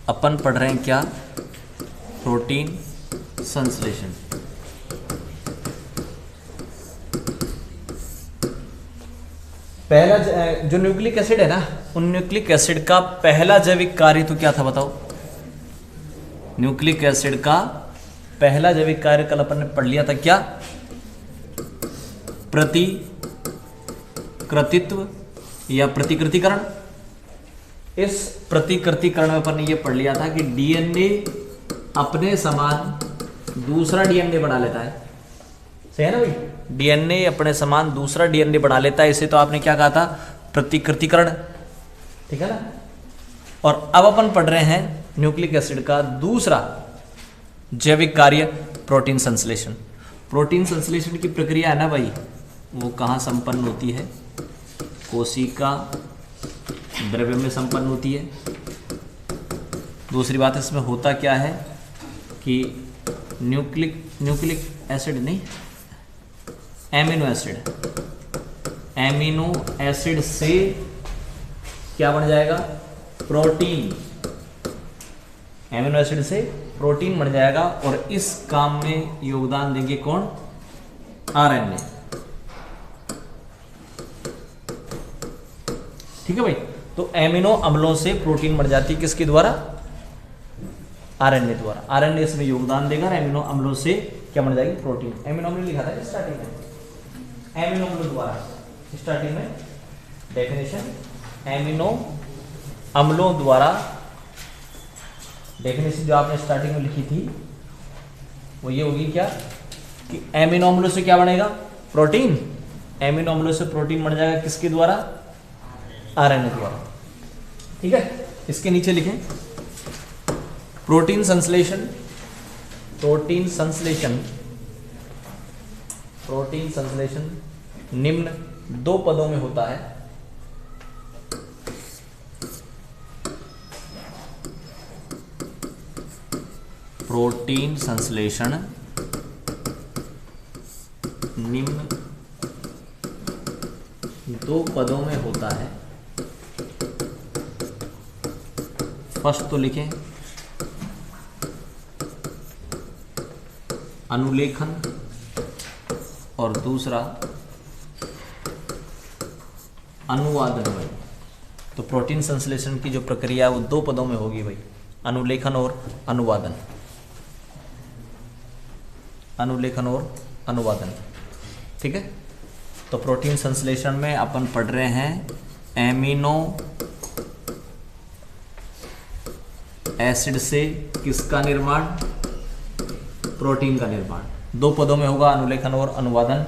अपन पढ़ रहे हैं क्या? प्रोटीन संश्लेषण। पहला जो न्यूक्लिक एसिड है ना, उन न्यूक्लिक एसिड का पहला जैविक कार्य तो क्या था बताओ? न्यूक्लिक एसिड का पहला जैविक कार्य कल अपन ने पढ़ लिया था, क्या? प्रतिकृतित्व या प्रतिकृतिकरण। इस प्रतिकृतिकरण में अपन ने ये पढ़ लिया था कि डीएनए अपने समान दूसरा डीएनए बना लेता है। सही है ना भाई? डीएनए अपने समान दूसरा डीएनए बना लेता है। इसे तो आपने क्या कहा था? प्रतिकृतिकरण। ठीक है ना? और अब अपन पढ़ रहे हैं न्यूक्लिक एसिड का दूसरा जैविक कार्य, प्रोटीन संश्लेषण। प्रोटीन संश्लेषण की प्रक्रिया है ना भाई, वो कहाँ संपन्न होती है? कोशिका द्रव्य में संपन्न होती है। दूसरी बात इसमें होता क्या है कि न्यूक्लिक एसिड नहीं, एमिनो एसिड से क्या बन जाएगा? प्रोटीन। एमिनो एसिड से प्रोटीन बन जाएगा और इस काम में योगदान देंगे कौन? आरएनए। ठीक है भाई? तो एमिनो अम्लों से प्रोटीन बन जाती है, किसके द्वारा? आरएनए द्वारा। आरएनए इसमें योगदान देगा और एमिनो अम्लों से क्या बन जाएगी? प्रोटीन। एमिनो अम्ल लिखा था स्टार्टिंग में, एमिनो अम्लों द्वारा। स्टार्टिंग में डेफिनेशन, एमिनो अम्लों द्वारा। डेफिनेशन जो आपने स्टार्टिंग में लिखी थी वो ये होगी क्या कि एमिनो अम्लों से क्या बनेगा? प्रोटीन। एमिनो अम्लों से प्रोटीन बन जाएगा किसके द्वारा? आरएनए द्वारा। ठीक है? इसके नीचे लिखें प्रोटीन संश्लेषण। प्रोटीन संश्लेषण, प्रोटीन संश्लेषण निम्न दो पदों में होता है। प्रोटीन संश्लेषण निम्न दो पदों में होता है। फर्स्ट तो लिखें अनुलेखन और दूसरा अनुवादन। भाई तो प्रोटीन संश्लेषण की जो प्रक्रिया है वो दो पदों में होगी भाई, अनुलेखन और अनुवादन। अनुलेखन और अनुवादन। ठीक है? तो प्रोटीन संश्लेषण में अपन पढ़ रहे हैं एमिनो एसिड से किसका निर्माण? प्रोटीन का निर्माण। दो पदों में होगा, अनुलेखन और अनुवादन।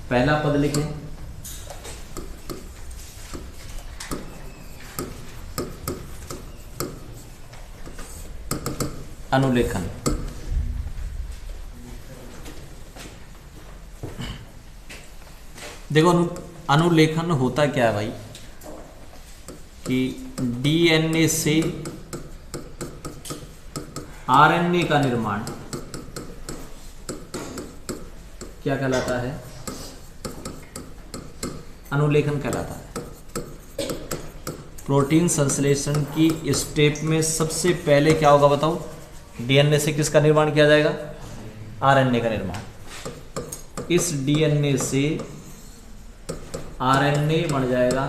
पहला पद लिखें अनुलेखन। देखो अनुलेखन होता क्या है भाई कि डीएनए से आरएनए का निर्माण क्या कहलाता है? अनुलेखन कहलाता है। प्रोटीन संश्लेषण की स्टेप में सबसे पहले क्या होगा बताओ? डीएनए से किसका निर्माण किया जाएगा? आरएनए का निर्माण। इस डीएनए से आरएनए बन जाएगा।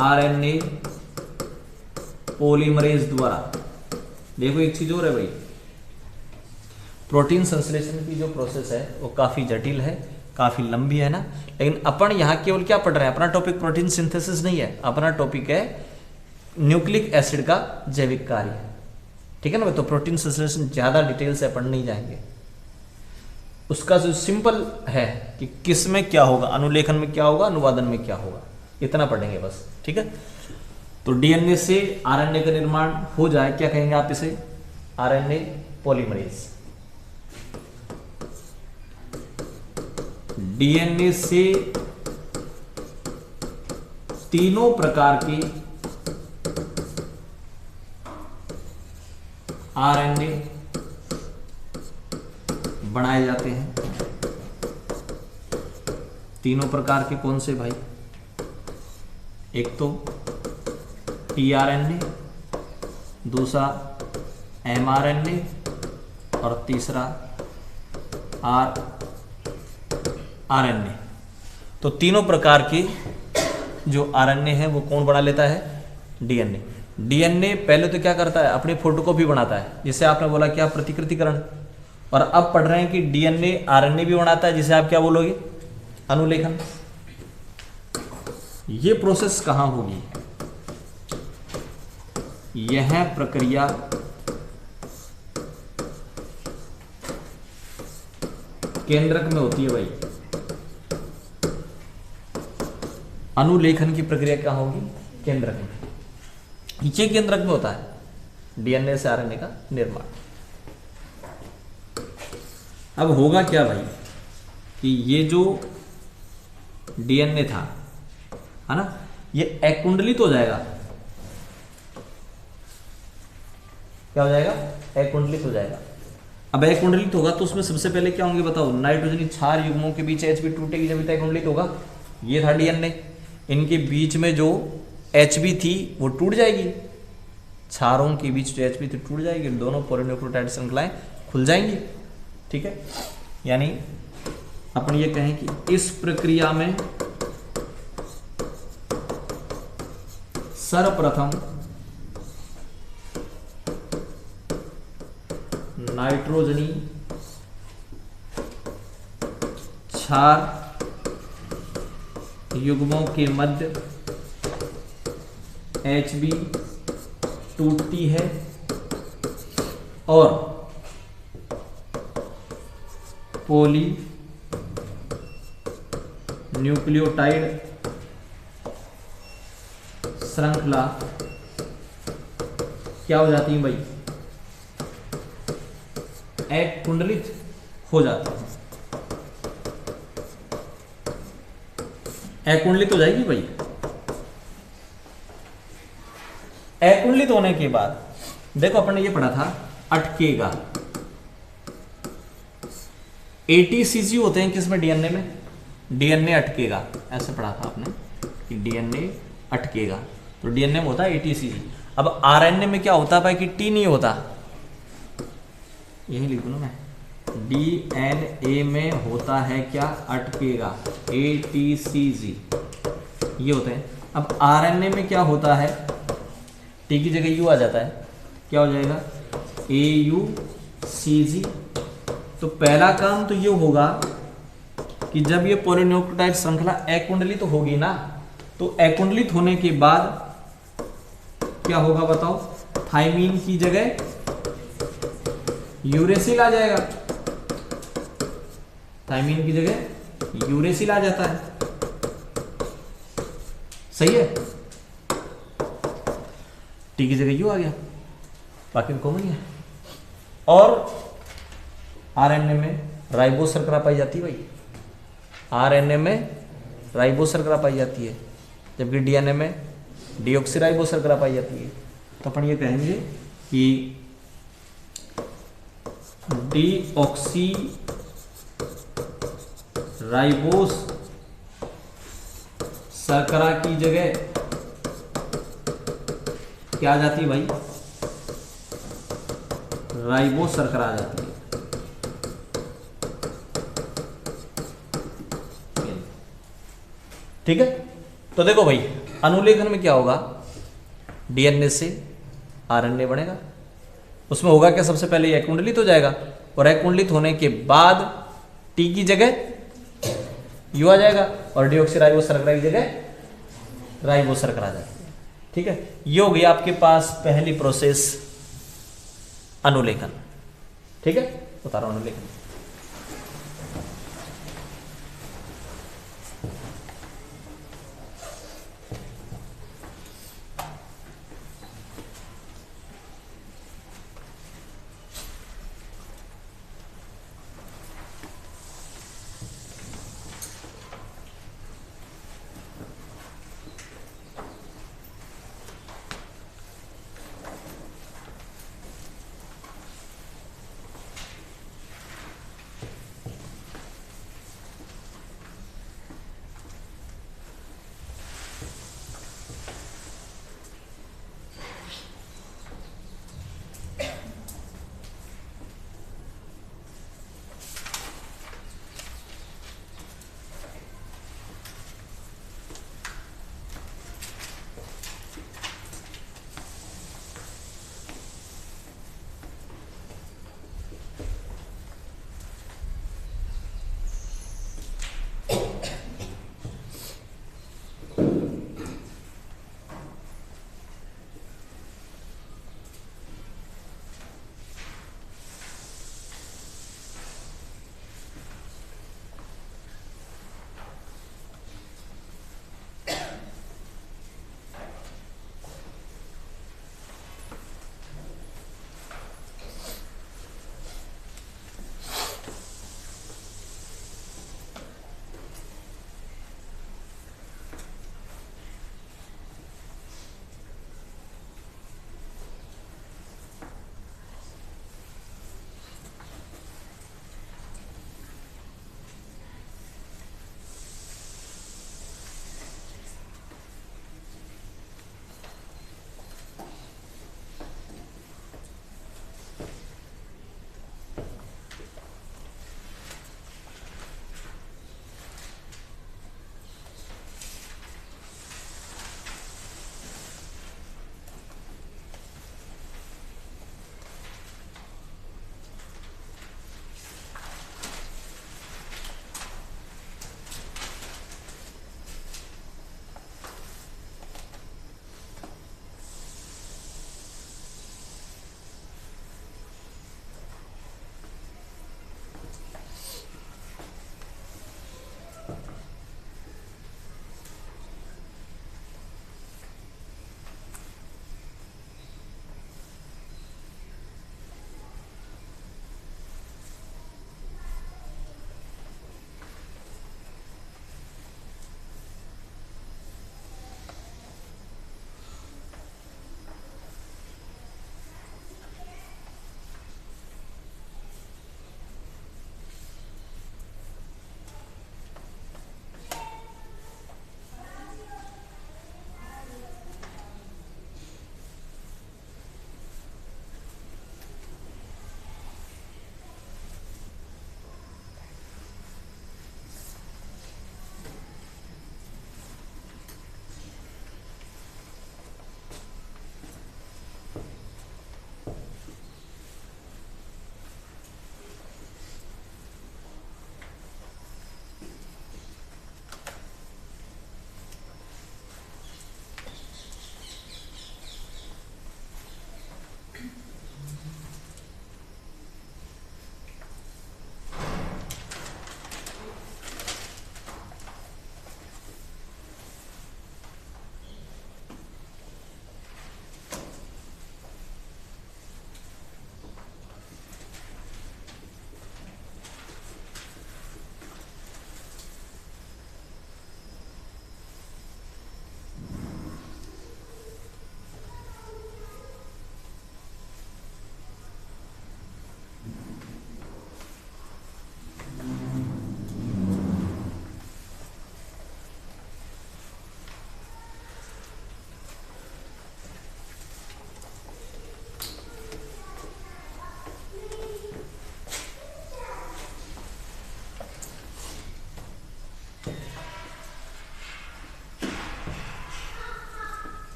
आरएनए पॉलीमरेज द्वारा। देखो एक चीज और है भाई, प्रोटीन संश्लेषण की जो प्रोसेस है वो काफी जटिल है, काफी लंबी है ना। लेकिन अपन यहाँ केवल क्या पढ़ रहे हैं? अपना टॉपिक प्रोटीन सिंथेसिस नहीं है, अपना टॉपिक है न्यूक्लिक एसिड का जैविक कार्य। ठीक है ना? तो प्रोटीन संश्लेषण ज्यादा डिटेल से अपन नहीं जाएंगे। उसका जो सिंपल है कि किस में क्या होगा, अनुलेखन में क्या होगा, अनुवादन में क्या होगा, इतना पढ़ेंगे बस। ठीक है? तो डीएनए से आरएनए का निर्माण हो जाए, क्या कहेंगे आप इसे? RNA polymerase. डीएनए से तीनों प्रकार के आरएनए बनाए जाते हैं। तीनों प्रकार के कौन से भाई? एक तो टीआरएनए, दूसरा mRNA और तीसरा RNA। तो तीनों प्रकार के जो RNA है वो कौन बना लेता है? DNA। DNA पहले तो क्या करता है? अपनी फोटोकॉपी बनाता है, जिसे आपने बोला क्या? प्रतिकृतिकरण। और अब पढ़ रहे हैं कि DNA RNA भी बनाता है, जिसे आप क्या बोलोगे? अनुलेखन। ये प्रोसेस कहां होगी? यह प्रक्रिया केंद्रक में होती है भाई। अनुलेखन की प्रक्रिया क्या होगी? केंद्रक में। ये केंद्रक में होता है डीएनए से आरएनए का निर्माण। अब होगा क्या भाई कि ये जो डीएनए था, है ना, ये अकुंडलित हो जाएगा। क्या हो जाएगा? अकुंडलित हो जाएगा। अब अकुंडलित होगा तो उसमें सबसे पहले क्या होंगे बताओ? नाइट्रोजनी क्षार युग्मों के बीच Hb टूटेगी जब तक अकुंडलित होगा। ये था डीएनए, इनके बीच में जो Hb थी वो टूट जाएगी, क्षारों के बीच जो Hb थी टूट जाएगी, दोनों पॉलीन्यूक्लियोटाइड श्रृंखलाएं खुल जाएंगी। ठीक है, यानी अपन ये कहें कि इस प्रक्रिया में सर्वप्रथम नाइट्रोजनी क्षार युग्मों के मध्य Hb टूटती है और पॉली न्यूक्लियोटाइड श्रृंखला क्या हो जाती है भाई? अकुंडलित हो जाती है। अकुंडलित हो जाएगी भाई। अकुंडलित होने के बाद देखो अपन ने ये पढ़ा था अटकेगा। ATCG होते हैं किसमें? डीएनए में। डीएनए अटकेगा, ऐसे पढ़ा था आपने कि डीएनए अटकेगा। तो डीएनए में होता है ATCG। अब आरएनए में क्या होता है भाई कि टी नहीं होता, यही लिख दूं मैं। डीएनए में होता है क्या? अटकेगा, ATCG ये होते हैं। अब आरएनए में क्या होता है? टी की जगह यू आ जाता है, क्या हो जाएगा? AUCG। तो पहला काम तो ये होगा कि जब ये पॉलीन्यूक्लियोटाइड श्रृंखला अकुंडलित तो होगी ना, तो अकुंडलित होने के बाद क्या होगा बताओ? थाइमीन की जगह यूरेसिल आ जाएगा। थाइमीन की जगह यूरेसिल आ जाता है। सही है? टी की जगह यू आ गया, बाकी कॉमन ही है। और आरएनए में राइबोस शर्करा पाई जाती है भाई। आरएनए में राइबोस शर्करा पाई जाती है, जबकि डीएनए में डीऑक्सीराइबोस शर्करा पाई जाती है। तो अपन ये कहेंगे कि डीऑक्सी राइबोस शर्करा की जगह क्या आ जाती है भाई? राइबोस शर्करा आ जाती है। ठीक है, तो देखो भाई अनुलेखन में क्या होगा? डीएनए से आरएनए बनेगा, उसमें होगा क्या? सबसे पहले ये अकुंडलित हो जाएगा और अकुंडलित होने के बाद टी की जगह यू आ जाएगा और डीऑक्सीराइबोस शर्करा की जगह राइबोस शर्करा आ जाती है। ठीक है, ये हो गई आपके पास पहली प्रोसेस अनुलेखन। ठीक है, बता रहा हूं अनुलेखन।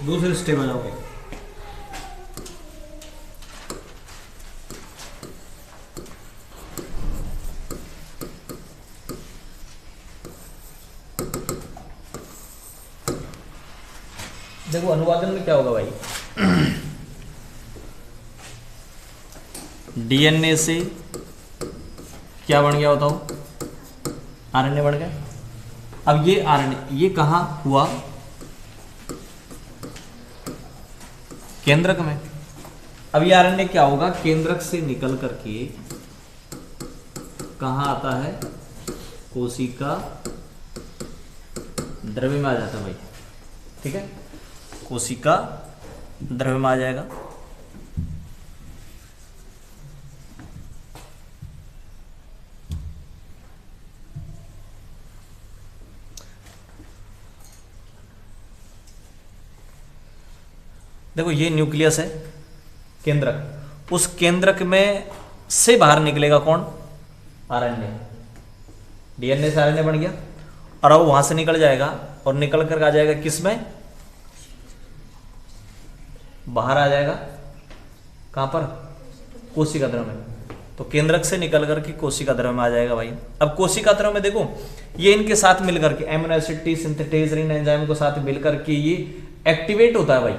दूसरे स्टेप में जाओगे। देखो अनुवादन में क्या होगा भाई, डीएनए से क्या बन गया बताओ, आरएनए बन गया। अब ये आरएनए ये कहाँ हुआ, केंद्रक में। अब ये आरएनए क्या होगा, केंद्रक से निकल करके कहाँ आता है, कोशिका द्रव्य में आ जाता है भाई, ठीक है, कोशिका द्रव्य में आ जाएगा। देखो ये न्यूक्लियस है, केंद्रक, उस केंद्रक में से बाहर निकलेगा कौन, आरएनए। डीएनए से आरएनए बन गया और अब वहां से निकल जाएगा और निकल कर आ जाएगा किस में, बाहर आ जाएगा, कहां पर, कोशिका द्रव्य में। तो केंद्रक से निकल करके कोशिका द्रव्य में आ जाएगा भाई। अब कोशिका द्रव्य में देखो ये इनके साथ मिलकर के एमिनो एसिड टी सिंथेटेज रिन एंजाइम को साथ मिलकर के ये एक्टिवेट होता है भाई,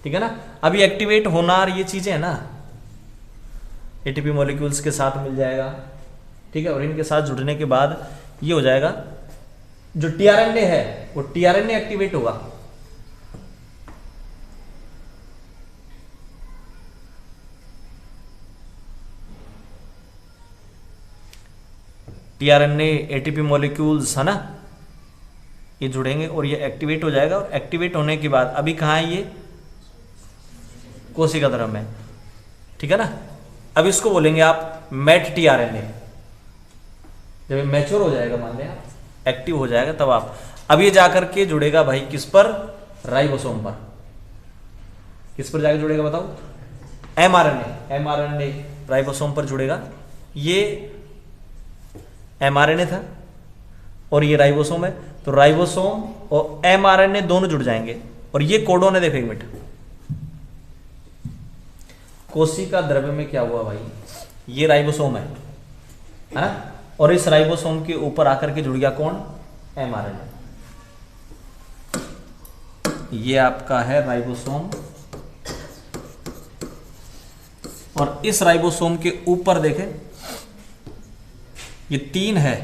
ठीक है ना। अभी एक्टिवेट होना और ये चीजें है ना, एटीपी मॉलिक्यूल्स के साथ मिल जाएगा, ठीक है, और इनके साथ जुड़ने के बाद ये हो जाएगा, जो टीआरएनए है वो टीआरएनए एक्टिवेट होगा। टीआरएनए एटीपी मॉलिक्यूल्स है ना, ये जुड़ेंगे और ये एक्टिवेट हो जाएगा। और एक्टिवेट होने के बाद अभी कहाँ है ये, कोशिका द्रव्य में, ठीक है ना। अब इसको बोलेंगे आप मेट टीआरएनए। जब ये मैच्योर हो जाएगा, मान लें आप एक्टिव हो जाएगा, तब आप, अब ये जाकर के जुड़ेगा भाई किस पर, राइबोसोम पर। किस पर जाकर जुड़ेगा बताओ, एमआरएनए। एमआरएनए राइबोसोम पर जुड़ेगा। ये एमआरएनए था और ये राइबोसोम है, तो राइबोसोम और एमआरएनए दोनों जुड़ जाएंगे। और ये कोडोन है, देखो एक मिनट, कोशिका द्रव्य में क्या हुआ भाई, ये राइबोसोम है ना, और इस राइबोसोम के ऊपर आकर के जुड़ गया कौन, एमआरएनए। ये आपका है राइबोसोम, और इस राइबोसोम के ऊपर देखें ये 3 है,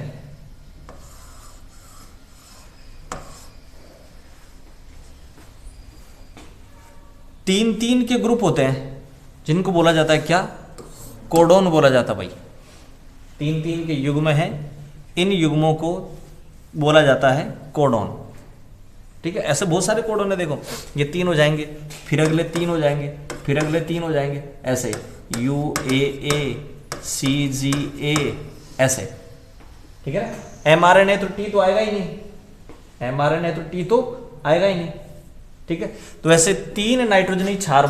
तीन के ग्रुप होते हैं जिनको बोला जाता है क्या, कोडोन बोला जाता है भाई। 3 के युग्म हैं, इन युग्मों को बोला जाता है कोडोन, ठीक है। ऐसे बहुत सारे कोडोन है, देखो ये 3 हो जाएंगे, फिर अगले 3 हो जाएंगे, फिर अगले 3 हो जाएंगे, ऐसे UAA CGA ऐसे, ठीक है ना। एमआरएनए तो टी तो आएगा ही नहीं, एमआरएनए तो टी तो आएगा ही नहीं, ठीक है। तो ऐसे 3 नाइट्रोजनी क्षार,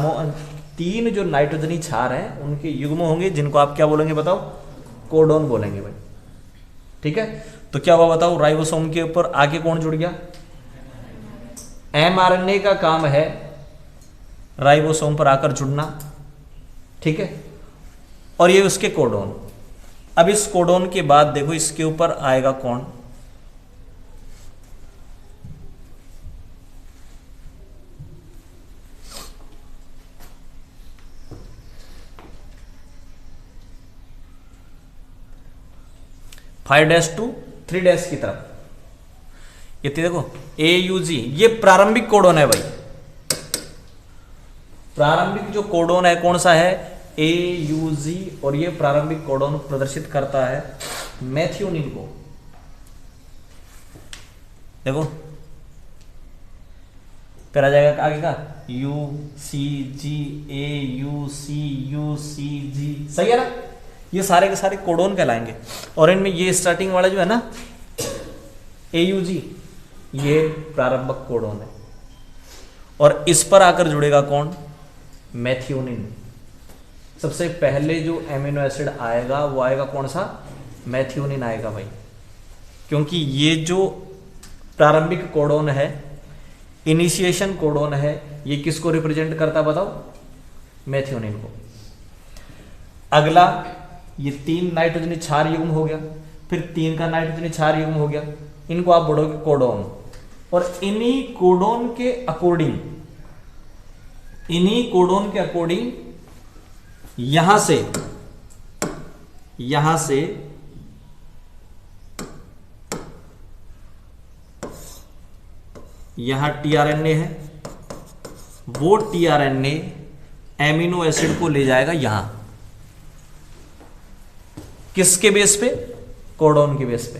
3 जो नाइट्रोजनी क्षार हैं उनके युग्म होंगे, जिनको आप क्या बोलेंगे बताओ, कोडोन बोलेंगे भाई, ठीक है। तो क्या हुआ बताओ, राइबोसोम के ऊपर आगे कौन जुड़ गया, एमआरएनए का काम है राइबोसोम पर आकर जुड़ना, ठीक है, और ये उसके कोडोन। अब इस कोडोन के बाद देखो इसके ऊपर आएगा कौन, 5' to 3' की तरफ। ये देखो AUG, ये प्रारंभिक कोडोन है भाई। प्रारंभिक जो कोडोन है कौन सा है? AUG, और ये प्रारंभिक कोडोन प्रदर्शित करता है मेथियोनिन को। देखो फिर आ जाएगा आगे का UCG, सही है ना? ये सारे के सारे कोडोन कहलाएंगे। और इनमें ये स्टार्टिंग वाला जो है ना AUG, ये प्रारंभिक कोडोन है। और इस पर आकर जुड़ेगा कौन? मेथियोनिन। सबसे पहले जो एमिनो एसिड आएगा वो आएगा कौन सा? मेथियोनिन आएगा भाई। क्योंकि ये जो प्रारंभिक कोडोन है, इनिशिएशन कोडोन है, ये किसको रिप्रेजेंट करता बताओ? मेथियोनिन को। अगला ये 3 नाइट्रोजनी क्षार युग्म हो गया, फिर 3 का नाइट्रोजनी क्षार युग्म हो गया, इनको आप बोलोगे कोडोन। और इन्हीं कोडोन के अकॉर्डिंग यहां से यहां टीआरएनए है, वो टीआरएनए एमिनो एसिड को ले जाएगा यहां। किसके बेस पे? कोडोन के बेस पे।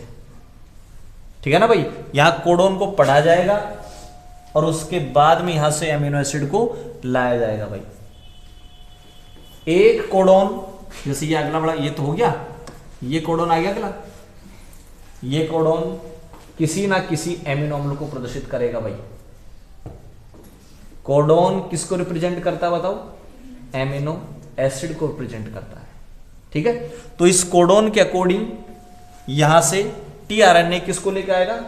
ठीक है ना भाई? यहां कोडोन को पढ़ा जाएगा और उसके बाद में यहां से एमिनो एसिड को लाया जाएगा भाई। एक कोडोन, जैसे ये अगला बड़ा, ये तो हो गया, ये कोडोन आ गया अगला। ये कोडोन किसी ना किसी एमिनो अम्ल को प्रदर्शित करेगा भाई। कोडोन किसको रिप्रेजेंट करता है बताओ? एमिनो एसिड को रिप्रेजेंट करता है। ठीक है, तो इस कोडोन के अकॉर्डिंग यहां से टीआरएनए किसको लेकर आएगा?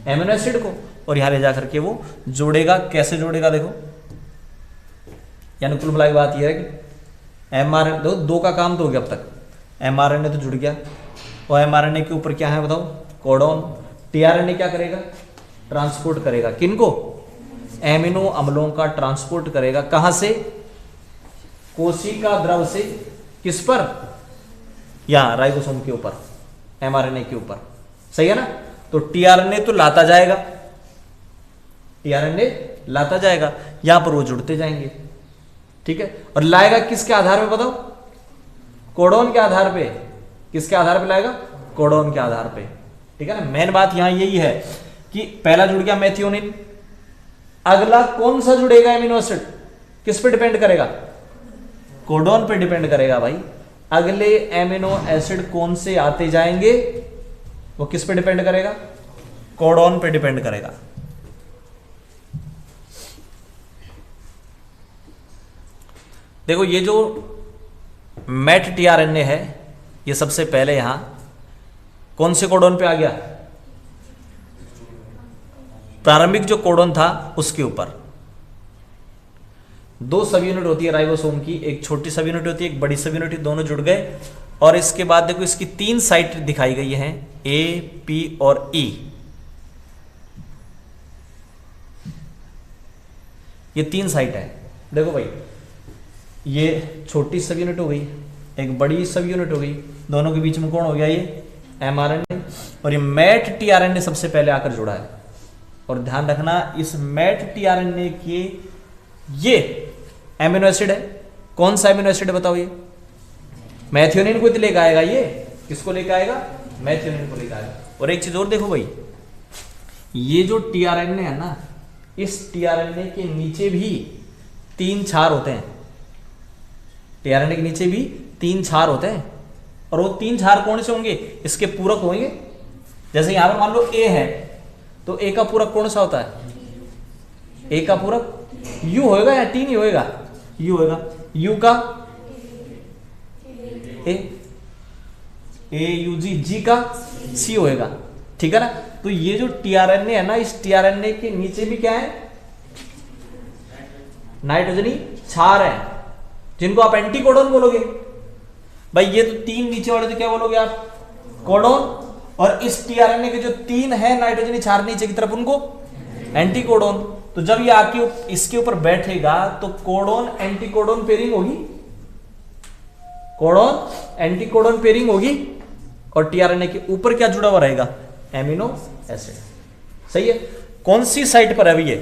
एमिनो एसिड को, और यहां ले जाकर के वो जोड़ेगा। कैसे जोड़ेगा देखो, यानी कुल मिला के बात यह है कि एमआरएनए दो का काम तो हो गया अब तक। एमआरएनए तो जुड़ गया, और एमआरएनए के ऊपर क्या है बताओ? कोडोन। टीआरएनए क्या करेगा? ट्रांसपोर्ट करेगा। किनको? एमिनो अम्लों का ट्रांसपोर्ट करेगा। कहां से? कोशिका द्रव से। किस पर? यहां राइबोसोम के ऊपर, एमआरएनए के ऊपर। सही है ना? तो टीआरएनए तो लाता जाएगा, टीआरएनए लाता जाएगा, यहां पर वो जुड़ते जाएंगे। ठीक है, और लाएगा किसके आधार पे बताओ? कोडोन के आधार पे। किसके आधार पे लाएगा? कोडोन के आधार पे। ठीक है ना? मेन बात यहां यही है कि पहला जुड़ गया मेथियोनिन, अगला कौन सा जुड़ेगा एमिनो एसिड? किस पे डिपेंड करेगा? कोडोन पे डिपेंड करेगा भाई। अगले एमिनो एसिड कौन से आते जाएंगे, वो किस पे डिपेंड करेगा? कोडोन पे डिपेंड करेगा। देखो ये जो मेट टीआरएनए है, ये सबसे पहले यहां कौन से कोडोन पे आ गया? प्रारंभिक जो कोडोन था उसके ऊपर। 2 सब यूनिट होती है राइबोसोम की, एक छोटी सब यूनिट होती है, एक बड़ी सब यूनिट, दोनों जुड़ गए। और इसके बाद देखो इसकी 3 साइट दिखाई गई हैं, ए, पी और ई। ये 3 साइट है। देखो भाई, ये छोटी सब यूनिट हो गई, एक बड़ी सब यूनिट हो गई, दोनों के बीच में कौन हो गया? ये एमआरएनए। और ये मेट टीआरएनए सबसे पहले आकर जुड़ा है। और ध्यान रखना, इस मेट टीआरएनए के ये एमिनो एसिड है। कौन सा एमिनो एसिड है बताओ? ये मेथियोनिन को लेकर आएगा। ये किसको लेकर आएगा? मेथियोनिन को लेकर आएगा। और एक चीज और देखो भाई, ये जो टीआरएनए है ना, इस टीआरएनए के नीचे भी 3 क्षार होते हैं। टीआरएनए के नीचे भी 3 क्षार होते हैं। और वो 3 क्षार कौन से होंगे? इसके पूरक होंगे। जैसे यहां पर मान लो ए है, तो ए का पूरक कौन सा होता है? ए का पूरक यू होएगा या टी नहीं होएगा? यू होएगा। यू का ए यू जी, जी का सी होएगा। ठीक है ना? तो ये जो टीआरएनए है ना, इस टीआरएनए के नीचे भी क्या है? नाइट्रोजनी क्षार है, जिनको आप एंटीकोडोन बोलोगे भाई। ये तो 3 नीचे वाले तो क्या बोलोगे आप? कोडोन। और इस टीआरएनए के जो 3 है नाइट्रोजनी क्षार नीचे की तरफ, उनको एंटीकोडोन। तो जब ये आके इसके ऊपर बैठेगा तो कोडोन एंटीकोडोन पेयरिंग होगी। कोडोन एंटीकोडोन पेयरिंग होगी। और टीआरएनए के ऊपर क्या जुड़ा हुआ रहेगा, एमिनो एसिड। सही है। कौन सी साइट पर है अभी ये,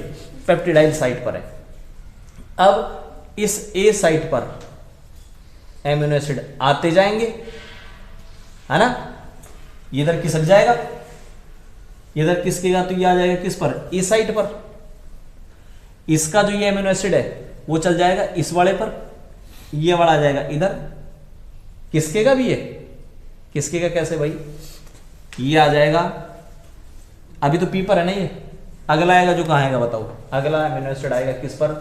पेप्टिडाइल साइट पर है। अब इस ए साइट पर एमिनो एसिड आते जाएंगे, है ना, इधर खिसक जाएगा, इधर खिसकेगा तो ये आ जाएगा किस पर, ए साइट पर। इसका जो ये एमिनो एसिड है वो चल जाएगा इस वाले पर, ये वाला आ जाएगा इधर, किसकेगा भी ये, किसकेगा कैसे भाई, ये आ जाएगा, अभी तो पी पर है ना ये, अगला आएगा जो कहाँ आएगा बताओ, अगला एमिनो एसिड आएगा किस पर,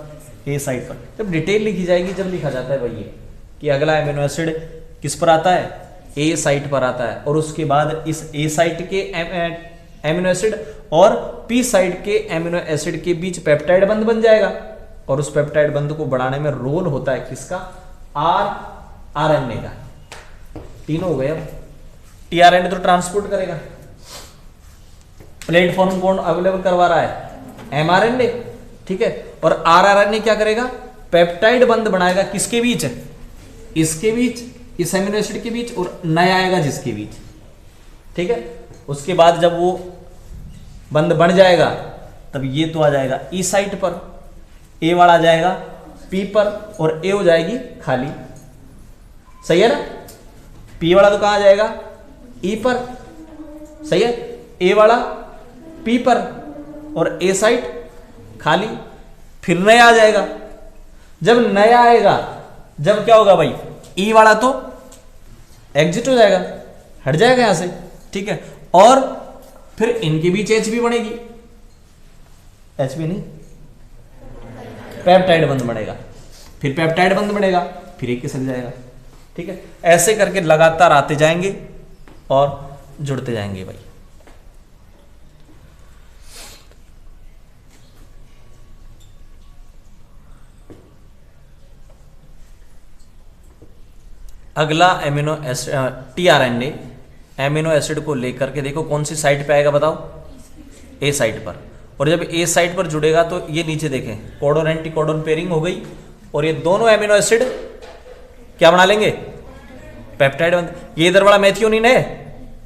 ए साइट पर। जब डिटेल लिखी जाएगी, जब लिखा जाता है भाई ये कि अगला एमिनो एसिड किस पर आता है, ए साइट पर आता है, और उसके बाद इस ए साइट के एमिनो एसिड और पी साइट के एमिनो एसिड के बीच पेप्टाइड बंध बन जाएगा, और उस पेप्टाइड बंध को बढ़ाने में रोल होता है किसका, आरएनए का। तीनों हो गए। अब टीआरएनए तो ट्रांसपोर्ट करेगा, प्लेटफॉर्म कौन अवेलेबल करवा रहा है, एमआरएनए, ठीक है, और आरआरएनए क्या करेगा, पेप्टाइड बंध बनाएगा किसके बीच, इसके बीच, इस एमिनो एसिड के बीच, और नया आएगा जिसके बीच, ठीक है। उसके बाद जब वो बंध बन जाएगा तब ये तो आ जाएगा ई साइट पर, ए वाला आ जाएगा पी पर, और ए हो जाएगी खाली। सही है ना, पी वाला तो कहां आ जाएगा, ई पर, सही है, ए वाला पी पर, और ए साइट खाली। फिर नया आ जाएगा, जब नया आएगा जब क्या होगा भाई, ई वाला तो एग्जिट हो जाएगा, हट जाएगा यहां से, ठीक है, और फिर इनके बीच एच बी बनेगी, एच बी नहीं, पेप्टाइड बंध बनेगा, फिर पेप्टाइड बंध बनेगा, फिर एक खिसक जाएगा, ठीक है। ऐसे करके लगातार आते जाएंगे और जुड़ते जाएंगे भाई। अगला amino acid, tRNA amino acid को लेकर के देखो कौन सी साइट पे आएगा बताओ, ए साइट पर। और जब ए साइट पर जुड़ेगा तो ये नीचे देखें कोडोन एंटी कोडोन पेयरिंग हो गई, और ये दोनों एमिनो एसिड क्या बना लेंगे, पेप्टाइड बंध। ये इधर वाला मेथियोनिन है,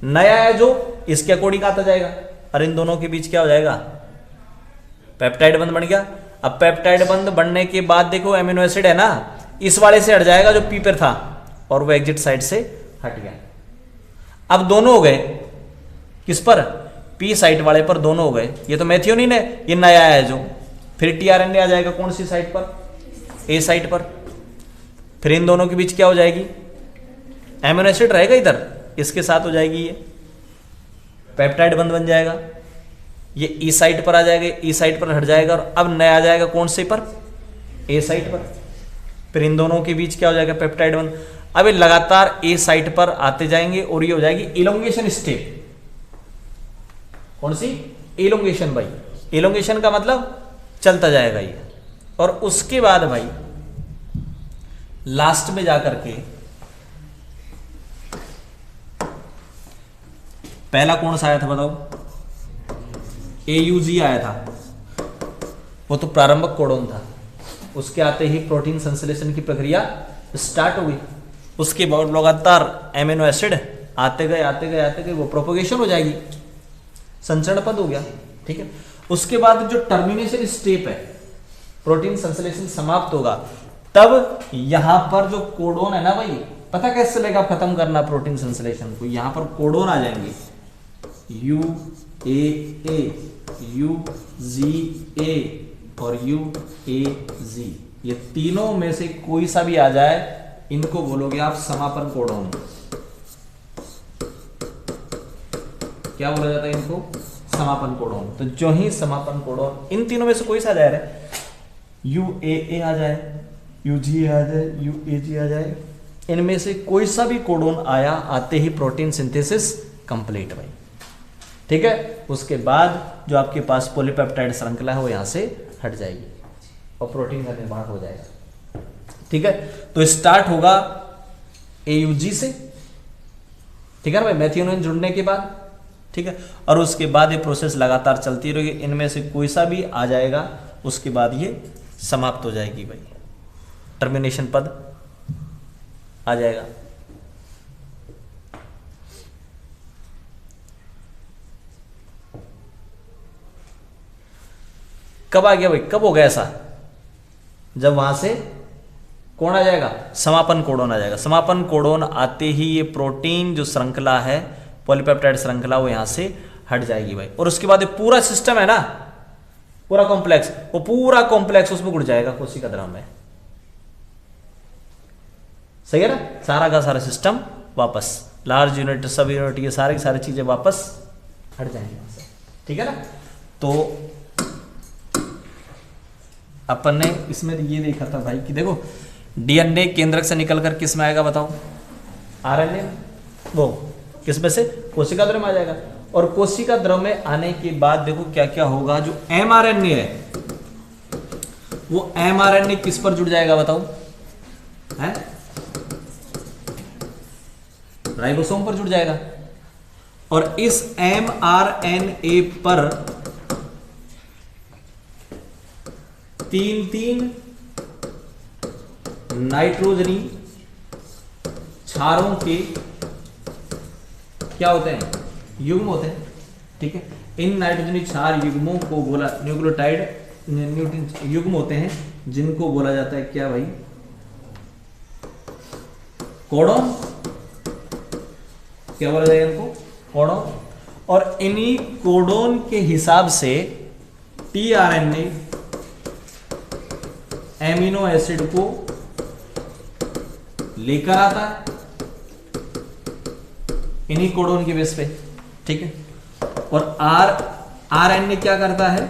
नया है जो इसके अकॉर्डिंग आता जाएगा, और इन दोनों के बीच क्या हो जाएगा, पेप्टाइड बंध बन गया। अब पेप्टाइड बंध बनने के बाद देखो एमिनो एसिड है ना, इस वाले से हट जाएगा जो पी पर था, और वो एग्जिट साइड से हट गया। अब दोनों हो गए किस पर, पी साइट वाले पर दोनों हो गए। ये तो मेथियोनिन है, ये नया है जो, फिर टीआरएनए आ जाएगा कौन सी साइट पर, ए साइट पर। फिर इन दोनों के बीच क्या हो जाएगी, एमिनो एसिड रहेगा इधर, इसके साथ हो जाएगी ये पेप्टाइड बंध बन जाएगा, ये ई साइट पर आ जाएगा, ई साइट पर हट जाएगा, और अब नया आ जाएगा कौन से पर, ए साइट पर। फिर इन दोनों के बीच क्या हो जाएगा, पेप्टाइड बंध। अब ये लगातार ए साइट पर आते जाएंगे, और ये हो जाएगी इलोंगेशन स्टेप। कौन सी, इलोंगेशन भाई, इलोंगेशन का मतलब चलता जाएगा ये। और उसके बाद भाई लास्ट में जाकर के पहला कौन सा आया था बताओ, AUG आया था, वो तो प्रारंभिक कोडोन था। उसके आते ही प्रोटीन संश्लेषण की प्रक्रिया स्टार्ट हो गई। उसके बाद लगातार एमिनो एसिड आते गए आते गए आते गए, वो प्रोपोगेशन हो जाएगी, संचरण पद हो गया, ठीक है। उसके बाद जो टर्मिनेशन स्टेप है, प्रोटीन संश्लेषण समाप्त होगा, तब यहां पर जो कोडोन है ना भाई, पता कैसे चलेगा खत्म करना प्रोटीन संश्लेषण को, यहां पर कोडोन आ जाएंगे UAA, UGA और UAG। ये तीनों में से कोई सा भी आ जाए, इनको बोलोगे आप समापन कोडोन। क्या बोला जाता है इनको, समापन कोडोन। तो जो ही समापन कोडोन इन तीनों में से कोई सा आ जाए, UAA आ जाए, UGA आ जाए, UAG आ जाए, इनमें से कोई सा भी कोडोन आया, आते ही प्रोटीन सिंथेसिस कंप्लीट भाई, ठीक है। उसके बाद जो आपके पास पॉलीपेप्टाइड श्रृंखला है वो यहां से हट जाएगी और प्रोटीन का निर्माण हो जाएगा, ठीक है। तो स्टार्ट होगा AUG से, ठीक है ना भाई, मेथियोनिन जुड़ने के बाद, ठीक है। और उसके बाद ये प्रोसेस लगातार चलती रहेगी, इनमें से कोई सा भी आ जाएगा, उसके बाद ये समाप्त हो जाएगी भाई, टर्मिनेशन पद आ जाएगा। कब आ गया भाई, कब हो गया ऐसा, जब वहां से कौन आ जाएगा, समापन कोडोन आ जाएगा। समापन कोडोन आते ही ये प्रोटीन जो श्रृंखला है, पॉलीपेप्टाइड श्रृंखला, वो यहां से हट जाएगी भाई। और उसके बाद ये पूरा सिस्टम है ना, पूरा कॉम्प्लेक्स, वो पूरा कॉम्प्लेक्स उसमें घुट जाएगा कोशिका द्रव में। सही है ना, सारा का सारा सिस्टम वापस, लार्ज यूनिट, सब यूनिट, ये सारी सारी चीजें वापस हट जाएंगी वहां से। ठीक है ना। तो अपन ने इसमें ये देखा था भाई कि देखो डीएनए केंद्रक से निकलकर किस में आएगा बताओ, आरएनए, वो किस में से, कोशिका द्रव में आ जाएगा। और कोशिका द्रव में आने के बाद देखो क्या क्या होगा, जो एमआरएनए है वो एमआरएनए किस पर जुड़ जाएगा बताओ, है राइबोसोम पर जुड़ जाएगा। और इस एमआरएनए पर 3 नाइट्रोजनी क्षारों के क्या होते हैं, युग्म होते हैं। ठीक है, इन नाइट्रोजनी क्षार युग्मों को बोला न्यूक्लियोटाइड युग्म होते हैं, जिनको बोला जाता है क्या भाई, कोडोन। क्या बोला जाएगा इनको, कोडोन। और इन्हीं कोडोन के हिसाब से टीआरएनए एमिनो एसिड को लेकर आता है इन्हीं कोडोन के बेस पे। ठीक है, और आरएनए क्या करता है,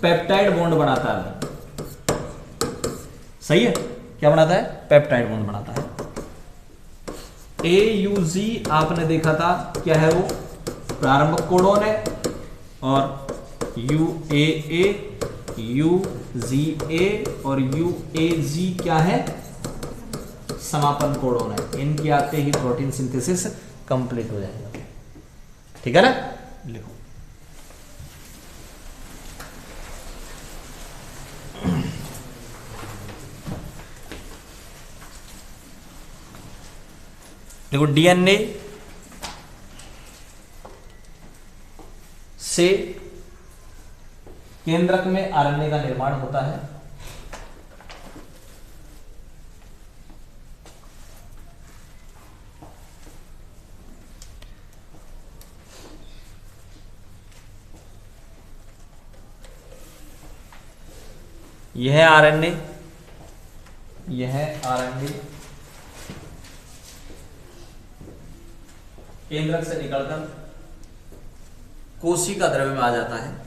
पेप्टाइड बॉन्ड बनाता है। सही है, क्या बनाता है, पेप्टाइड बॉन्ड बनाता है। AUG आपने देखा था क्या है, वो प्रारंभिक कोडोन है। और UAA, UGA और UAG क्या है, समापन कोडोन है। इनके आते ही प्रोटीन सिंथेसिस कंप्लीट हो जाएगा। ठीक है ना, लिखो। देखो डीएनए से केंद्रक में आरएनए का निर्माण होता है। यह है आरएनए, यह है आरएनए केंद्रक से निकलकर कोशिका द्रव्य में आ जाता है।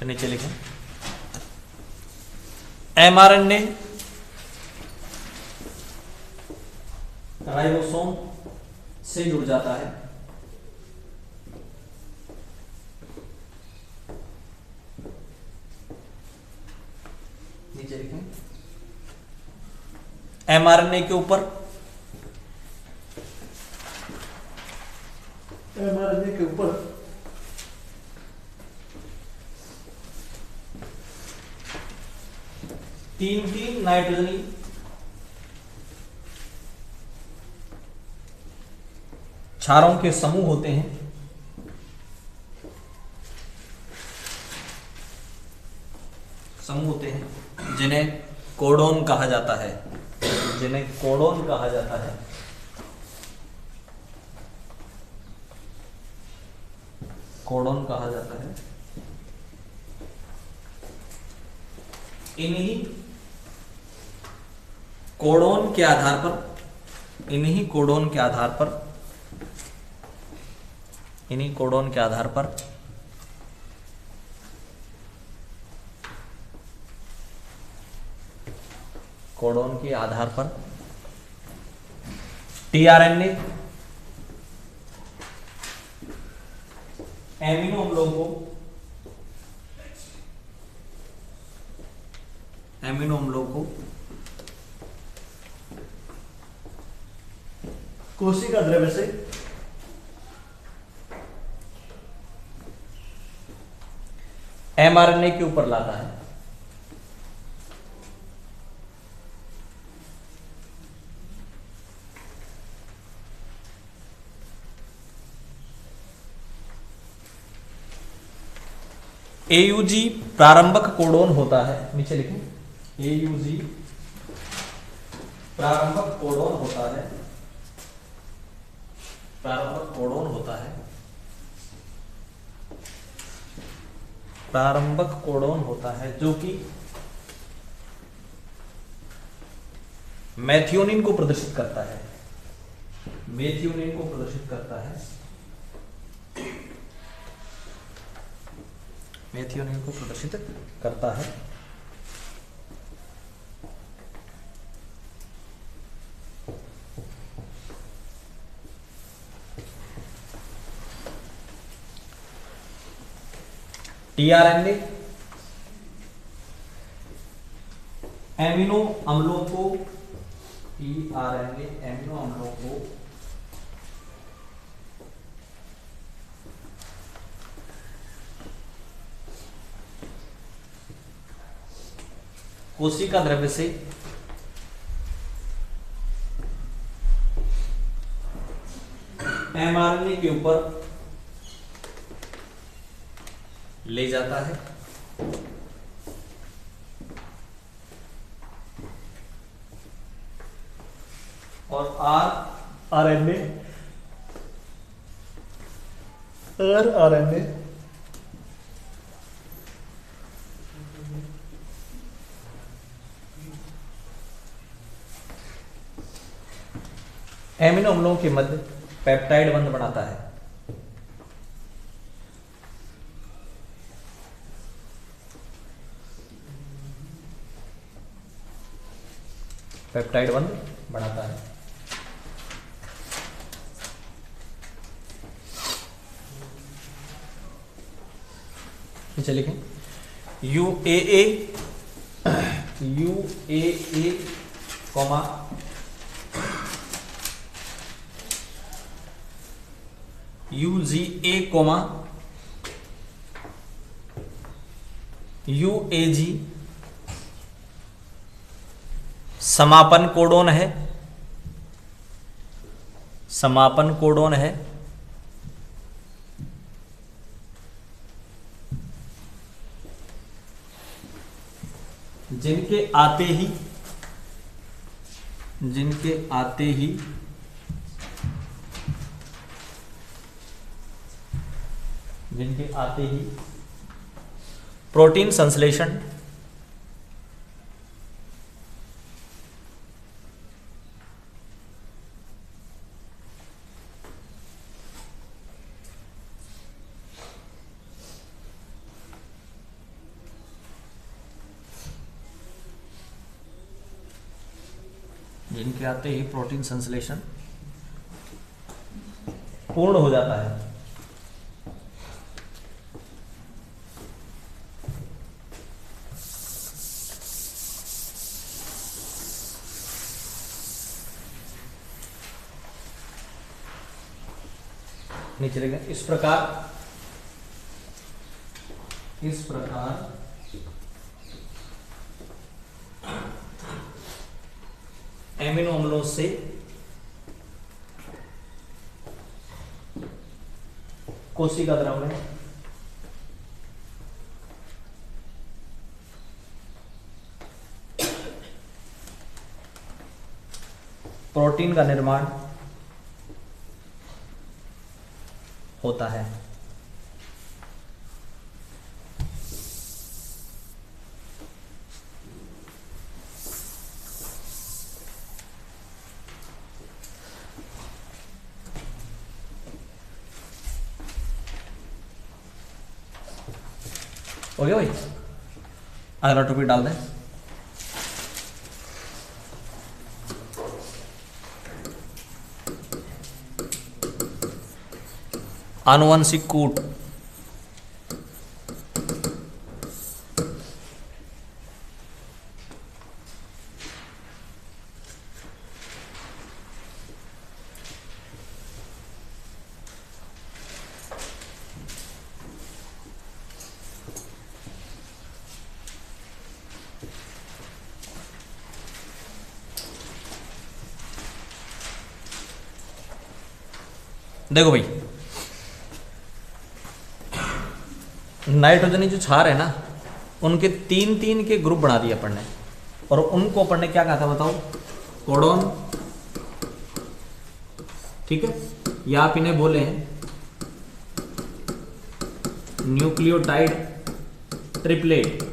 नीचे लिखें, एमआरएनए राइबोसोम से जुड़ जाता है। नीचे लिखें, एमआरएनए के ऊपर, एमआरएनए के ऊपर तीन नाइट्रोजनी क्षारों के समूह होते हैं। समूह होते हैं जिन्हें कोडोन कहा जाता है, जिन्हें कोडोन कहा जाता है। कोडोन कहा जाता है। इन्हीं कोडोन के आधार पर, इन्हीं कोडोन के आधार पर, इन्हीं कोडोन के आधार पर कोडोन के आधार पर टीआरएनए एमिनो अम्लों को, एमिनो अम्लों को कोशिका द्रव्य से एमआरएनए के ऊपर लाता है। एयूजी प्रारंभक कोडोन होता है, नीचे लिखें, एयूजी प्रारंभक कोडोन होता है, प्रारंभक कोडोन होता है, प्रारंभक कोडोन होता है जो कि मेथियोनिन को प्रदर्शित करता है, मेथियोनिन को प्रदर्शित करता है, मेथियोनिन को प्रदर्शित करता है। टीआरएनए एमिनो अम्लों को, टीआरएनए एमिनो अम्लों को कोशिका द्रव्य से एमआरएनए के ऊपर ले जाता है और आरएनए एमिनो अम्लों के मध्य पेप्टाइड बंध बनाता है। पेप्टाइड बंध बनाता है। नीचे लिखें, UAA comma UGA comma UAG समापन कोडोन है, समापन कोडोन है। जिनके आते ही प्रोटीन संश्लेषण जिनके आते ही प्रोटीन संश्लेषण पूर्ण हो जाता है। नीचे लिखें, इस प्रकार एमिनो अम्लों से कोशिका द्रव में प्रोटीन का निर्माण होता है। हो गया भाई, अगला टॉपिक डाल दें। आनुवंशिक कूट। देखो भाई, नाइट्रोजनी जो क्षार है ना, उनके 3 के ग्रुप बना दिए अपन ने, और उनको अपन ने क्या कहा था बताओ, कोडोन, ठीक है, या आप इन्हें बोले न्यूक्लियोटाइड ट्रिपलेट।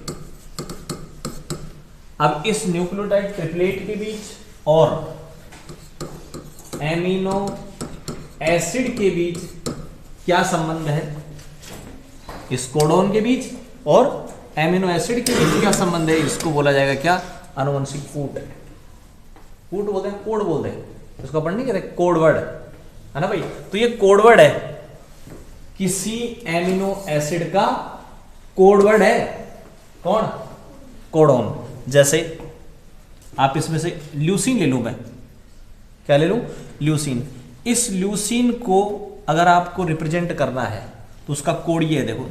अब इस न्यूक्लियोटाइड ट्रिपलेट के बीच और एमिनो एसिड के बीच क्या संबंध है, इस कोडोन के बीच और एमिनो एसिड के बीच क्या संबंध है, इसको बोला जाएगा क्या, आनुवंशिक कूट। कूट बोलते हैं, कोड बोलते हैं, इसको अपन नहीं कहते, कोड वर्ड है ना भाई। तो ये कोड वर्ड है, किसी एमिनो एसिड का कोड वर्ड है, कौन, कोडोन। जैसे आप इसमें से ल्यूसीन ले लूं, मैं क्या ले लूं, ल्यूसीन। इस ल्यूसीन को अगर आपको रिप्रेजेंट करना है तो उसका कोड ये है, देखो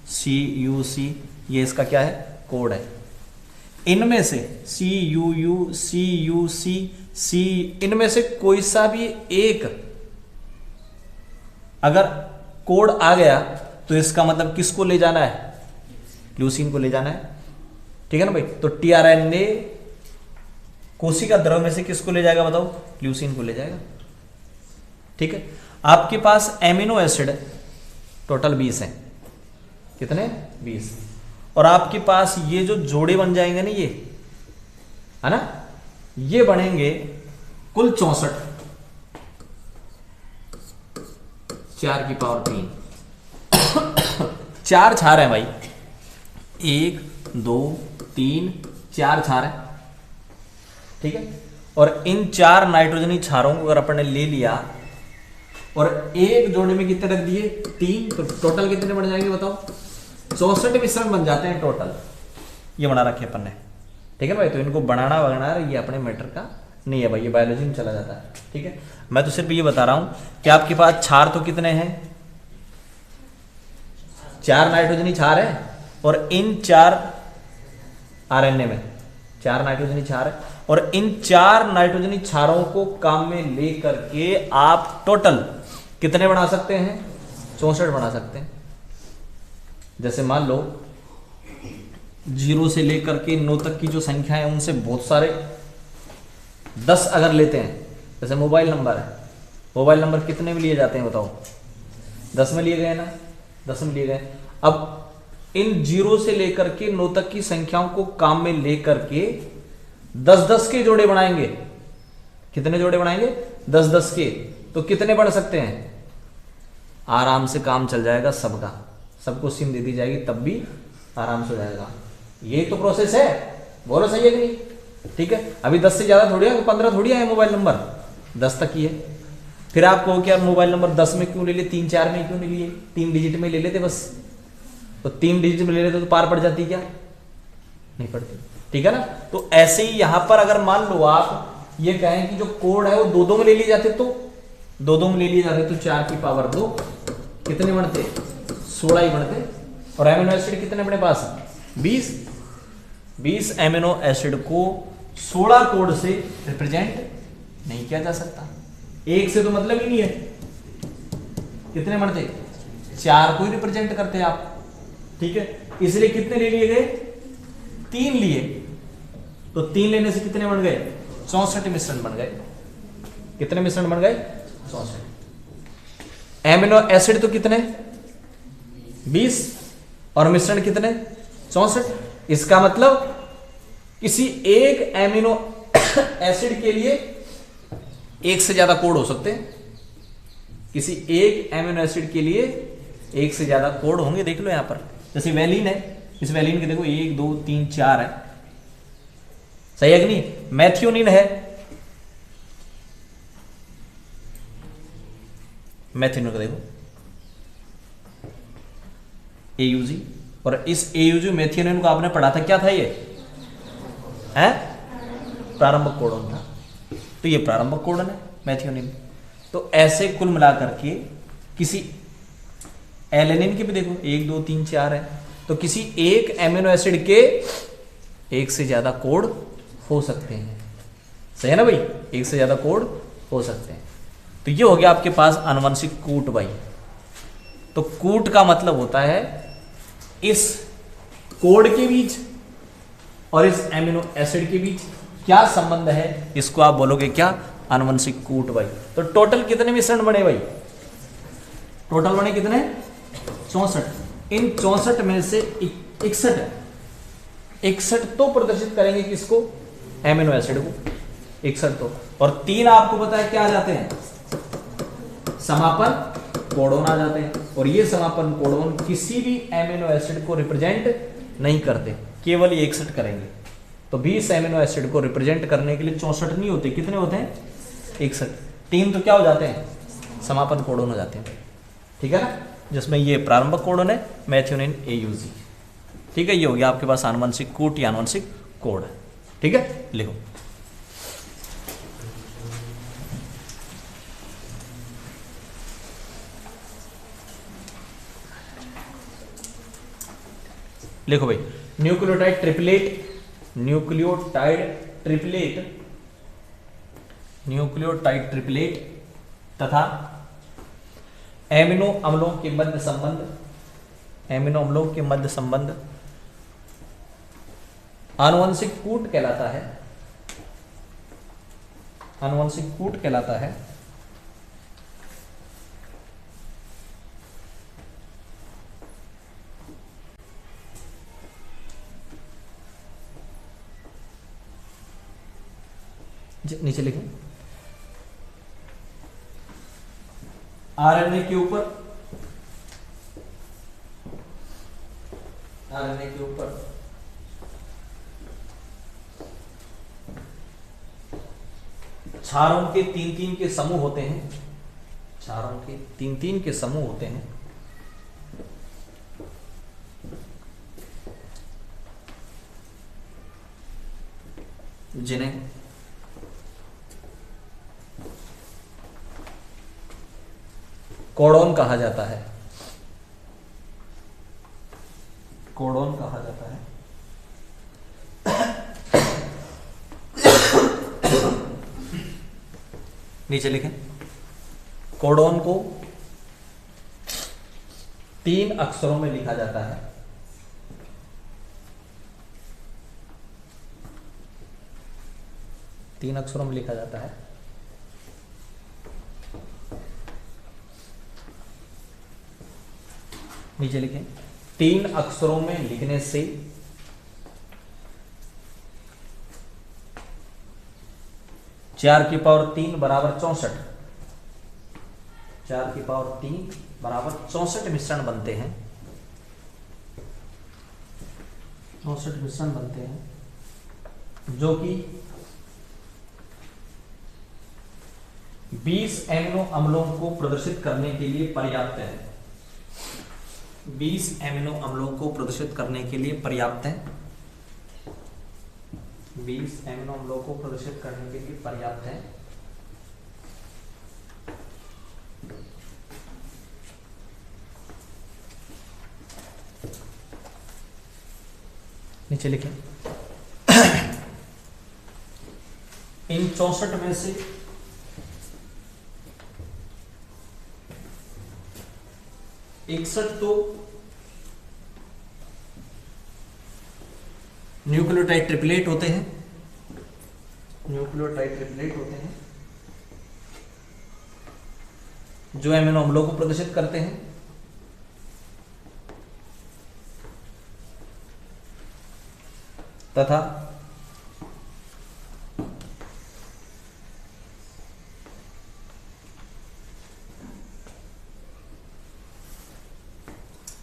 CUC, ये इसका क्या है, कोड है। इनमें से CUC, इनमें से कोई सा भी एक अगर कोड आ गया तो इसका मतलब किसको ले जाना है, ल्यूसीन को ले जाना है, ठीक है ना भाई। तो tRNA कोशिका द्रव में से किसको ले जाएगा बताओ, ल्यूसीन को ले जाएगा, ठीक है। आपके पास एमिनो एसिड टोटल 20 हैं, कितने, 20, और आपके पास ये जो जोड़े बन जाएंगे ना, ये है ना, ये बनेंगे कुल 64, 4 की पावर 3 4 क्षार हैं भाई, 1 2 3 4 क्षार हैं, ठीक है। और इन 4 नाइट्रोजनी क्षारों को अगर अपन ने ले लिया और एक जोड़े में कितने रख दिए, 3, तो टोटल कितने बन जाएंगे बताओ, 64 मिश्रण बन जाते हैं टोटल। ये बना रखे अपन ने, ठीक है भाई। तो इनको बनाना ये अपने मैटर का नहीं है भाई, ये बायोलॉजी में चला जाता है, ठीक है। मैं तो सिर्फ ये बता रहा हूं कि आपके पास क्षार तो कितने हैं, 4 नाइट्रोजनी क्षार है, और इन 4 आरएनए में 4 नाइट्रोजनी क्षार है, और इन 4 नाइट्रोजनी क्षारों को काम में लेकर के आप टोटल कितने बना सकते हैं, 64 बना सकते हैं। जैसे मान लो 0 से लेकर के 9 तक की जो संख्या है उनसे बहुत सारे 10 अगर लेते हैं, जैसे मोबाइल नंबर है, मोबाइल नंबर कितने में लिए जाते हैं बताओ, 10 में लिए गए ना, 10 में लिए गए। अब इन 0 से लेकर के 9 तक की संख्याओं को काम में लेकर के 10-10 के जोड़े बनाएंगे, कितने जोड़े बनाएंगे, 10-10 के, तो कितने बन सकते हैं, आराम से काम चल जाएगा सबका, सबको सिम दे दी जाएगी तब भी आराम से हो जाएगा। यही तो प्रोसेस है, बोलो सही है कि नहीं, ठीक है। अभी 10 से ज्यादा थोड़ी है, 15 थोड़ी है मोबाइल नंबर, 10 तक ही है। फिर आप कहो कि यार मोबाइल नंबर 10 में क्यों ले लिए, 3-4 में क्यों नहीं लिए, 3 डिजिट में ले लेते बस, तो 3 डिजिट में ले लेते तो पार पड़ जाती क्या, नहीं पड़ती, ठीक है ना। तो ऐसे ही यहां पर अगर मान लो आप ये कहें कि जो कोड है वो 2-2 में ले लिए जाते, तो 2-2 में ले लिए जाते तो 4 की पावर 2 कितने बनते, 16 ही बनते। और एमिनो एसिड कितने अपने पास, 20 एमिनो एसिड को 16 कोड से रिप्रेजेंट नहीं किया जा सकता, एक से तो मतलब ही नहीं है, कितने बनते, 4 को ही रिप्रेजेंट करते आप, ठीक है। इसलिए कितने ले लिए गए, 3 लिए, तो 3 लेने से कितने बन गए, 64 मिश्रण बन गए, कितने मिश्रण बन गए, 64। एमिनो एसिड तो कितने, 20, और मिश्रण कितने, 64। इसका मतलब किसी एक एमिनो एसिड के लिए एक से ज्यादा कोड हो सकते हैं, किसी एक एमिनो एसिड के लिए एक से ज्यादा कोड होंगे। देख लो यहां पर, जैसे वैलिन है, इस वैलिन के देखो 1 2 3 4 है, सही है कि नहीं। मैथियोनिन है, मैथियोनिन को देखो AUG, और इस AUG मैथियोनिन को आपने पढ़ा था, क्या था ये है, प्रारंभिक कोडन था, तो ये प्रारंभिक कोडन है मैथियोनिन। तो ऐसे कुल मिलाकर के किसी एलेनिन के भी देखो 1 2 3 4 है, तो किसी एक एमिनो एसिड के एक से ज्यादा कोड हो सकते हैं, सही है ना भाई, एक से ज्यादा कोड हो सकते हैं। तो ये हो गया आपके पास आनुवंशिक कूट भाई। तो कूट का मतलब होता है इस कोड के बीच और इस एमिनो एसिड के बीच क्या संबंध है, इसको आप बोलोगे क्या, आनुवंशिक कूट भाई। तो टोटल कितने मिश्रण बने भाई, टोटल बने कितने 64। इन 64 में से 61 तो प्रदर्शित करेंगे किसको, एमिनो एसिड को, 61 तो। और 3 आपको पता है क्या आ जाते हैं, समापन कोडोन आ जाते हैं। और ये समापन कोडोन किसी भी एमिनो एसिड को रिप्रेजेंट नहीं करते, केवल ये 61 करेंगे। तो 20 एमिनो एसिड को रिप्रेजेंट करने के लिए 64 नहीं होते, कितने होते हैं 61। 3 तो क्या हो जाते हैं, समापन कोडोन हो जाते हैं, ठीक है ना, जिसमें ये प्रारंभिक कोडोन है मैथ्योनिन AUG। ठीक है, ये हो गया आपके पास आनुवंशिक कूट या आनुवंशिक कोड। ठीक है, लिखो लिखो भाई, न्यूक्लियोटाइड ट्रिपलेट तथा एमिनो अम्लों के मध्य संबंध आनुवंशिक कूट कहलाता है। नीचे लिखें, आरएनए के ऊपर क्षारों के 3-3 के समूह होते हैं, जिन्हें कोडोन कहा जाता है। नीचे लिखें, कोडोन को 3 अक्षरों में लिखा जाता है। नीचे लिखें, 3 अक्षरों में लिखने से 4 की पावर 3 बराबर 64, 4 की पावर 3 बराबर 64 मिश्रण बनते हैं, 64 मिश्रण बनते हैं, जो कि 20 एमिनो अम्लों को प्रदर्शित करने के लिए पर्याप्त है। 20 एमिनो अम्लों को प्रदर्शित करने के लिए पर्याप्त है। 20 एमिनो अम्लों को प्रदर्शित करने के लिए पर्याप्त है। नीचे लिखें, इन 64 में से 61 तो न्यूक्लियोटाइड ट्रिपलेट होते हैं, जो एमिनो अम्लों को प्रदर्शित करते हैं, तथा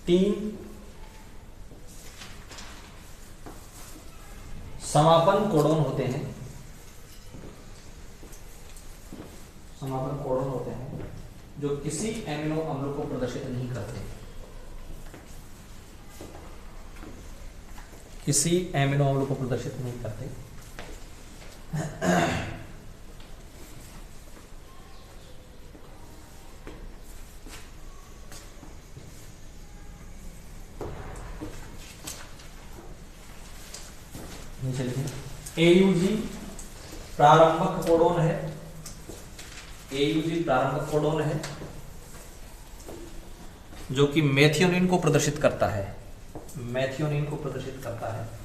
तीन समापन कोडोन होते हैं, जो किसी एमिनो अम्ल को प्रदर्शित नहीं करते, नीचे लिखें AUG प्रारंभक कोडोन है, AUG प्रारंभिक कोडोन है जो कि मेथियोनिन को प्रदर्शित करता है, मेथियोनिन को प्रदर्शित करता है।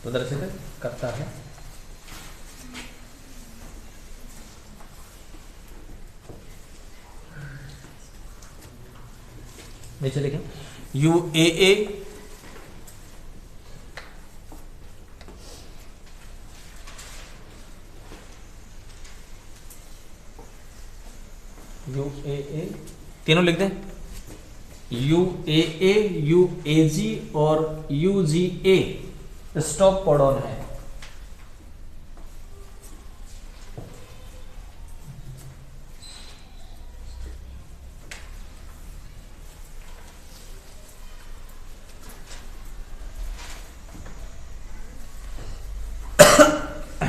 प्रदर्शित करता है। नीचे लिखें UAA UAA तीनों लिख दें, UAA UAG और UGA स्टॉप कोडॉन है।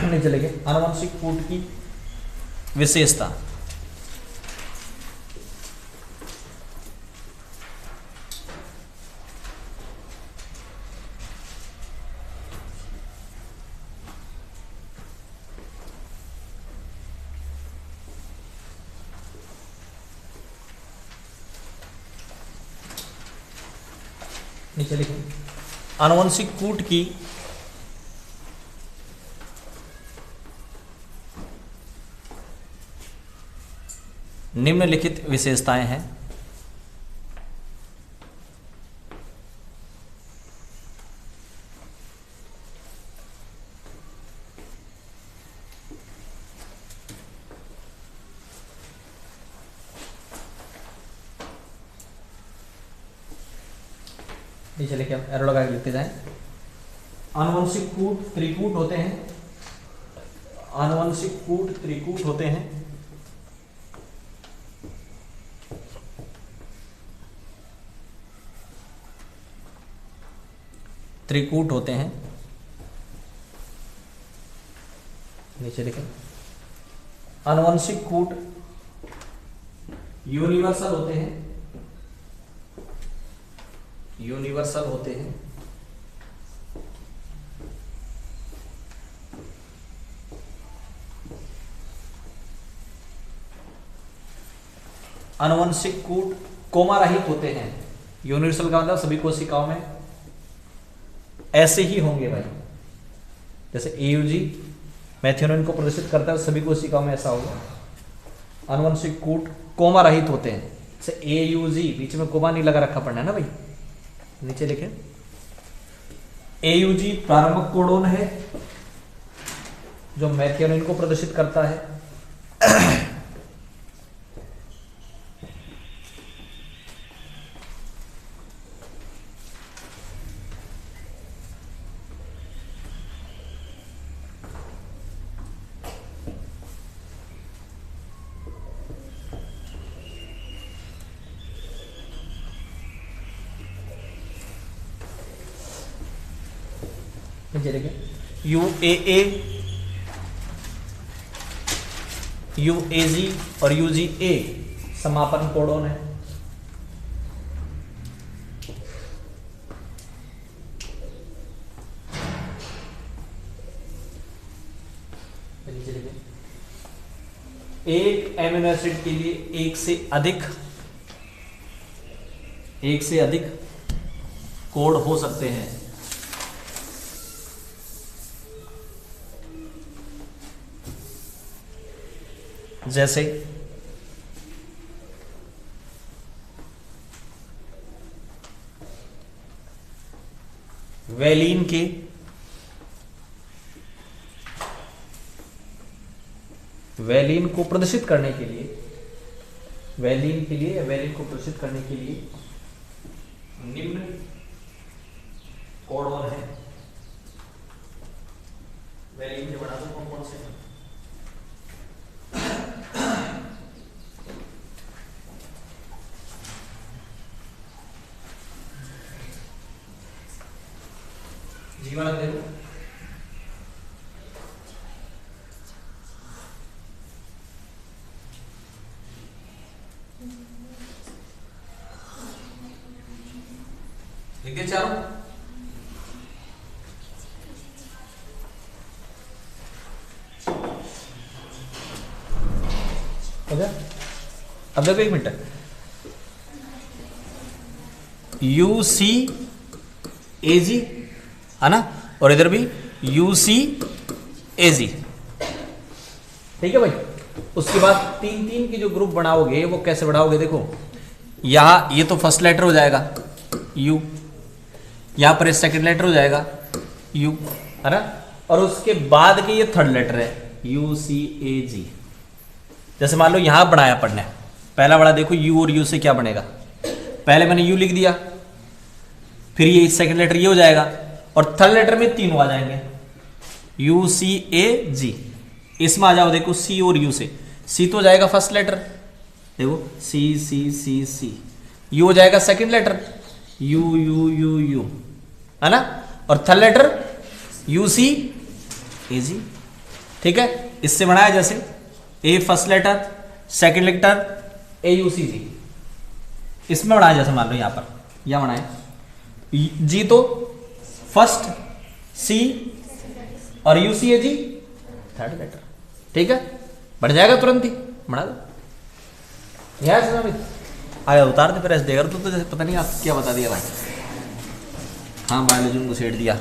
नहीं चलेंगे। आनुवंशिक कूट की विशेषता, नीचे लिखें आनुवंशिक कूट की निम्नलिखित विशेषताएं हैं। नीचे लिखे हम एरो लगा के लिखते जाएं। आनुवंशिक कूट त्रिकूट होते हैं, आनुवंशिक कूट त्रिकूट होते हैं। त्रिकूट होते हैं। नीचे लिखें आनुवंशिक कूट यूनिवर्सल होते हैं, यूनिवर्सल होते हैं। आनुवंशिक कूट कोमा रहित होते हैं। यूनिवर्सल का मतलब सभी कोशिकाओं में ऐसे ही होंगे भाई, जैसे AUG मेथियोनिन को प्रदर्शित करता है सभी कोशिकाओं में ऐसा होगा। आनुवंशिक कूट कोमा रहित होते हैं, जैसे AUG बीच में कोमा नहीं लगा रखा पड़ना है ना भाई। नीचे लिखें AUG प्रारंभिक कोडोन है जो मेथियोनिन को प्रदर्शित करता है। UAA UAG और UGA समापन कोडोन है। एक एमिनो एसिड के लिए एक से अधिक कोड हो सकते हैं। जैसे वैलीन के वैलीन को प्रदर्शित करने के लिए, वैलीन के लिए वैलीन को प्रदर्शित करने के लिए निम्न कोडोन है। वैलीन के बना दो कौन कौन से जीवन दे दो लिख दिए चारों। हो गया। अब देखो एक मिनट, यू सी ए जी है ना, और इधर भी यू सी ए जी, ठीक है भाई। उसके बाद तीन तीन की जो ग्रुप बनाओगे वो कैसे बनाओगे, देखो यहां ये तो फर्स्ट लेटर हो जाएगा यू, यहां पर सेकंड लेटर हो जाएगा यू, है ना, और उसके बाद के ये थर्ड लेटर है यू सी ए जी। जैसे मान लो यहां बनाया पढ़ने, पहला बड़ा देखो यू और यू से क्या बनेगा, पहले मैंने यू लिख दिया, फिर ये सेकंड लेटर ये हो जाएगा, और थर्ड लेटर में तीनों आ जाएंगे यू सी ए जी। इसमें आ जाओ देखो सी और यू से, सी तो हो जाएगा फर्स्ट लेटर, देखो सी सी सी सी, यू हो जाएगा second letter U U U U, है ना, और third letter U C A G, ठीक है। इससे बनाया जैसे A first letter, second letter A U C G, इसमें बनाया जैसे मान लो यहां पर यहां बनाए जी तो फर्स्ट, सी और U C A G third letter, ठीक है, बढ़ जाएगा तुरंत ही, बना दो यार। आया उतार दे फिर ऐसे देगा तो जैसे पता नहीं आप क्या बता दिया भाई। हाँ बायोलॉजी को सेट दिया।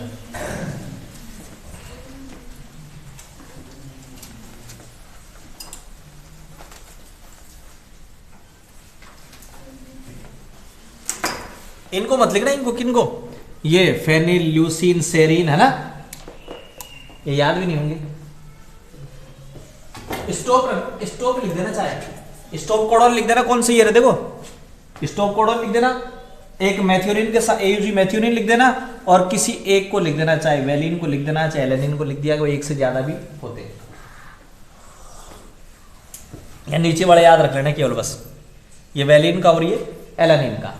इनको मत लिखना, इनको किनको, ये फेनिल ल्यूसीन सेरीन है ना, ये याद भी नहीं होंगे। स्टॉप स्टॉप लिख देना, चाहे स्टॉप कोडॉन लिख देना, कौन सी ये रहे देखो, स्टॉप कोडॉन लिख देना, एक मैथ्योनिन के साथ एयूजी मैथ्योनिन लिख देना, और किसी एक को लिख देना, चाहे वेलिन को लिख देना, चाहे एलेनिन को लिख दिया, वो एक से ज्यादा भी होते हैं। या नीचे वाला याद रख लेना केवल बस, ये वेलिन का और ये एलेनिन का।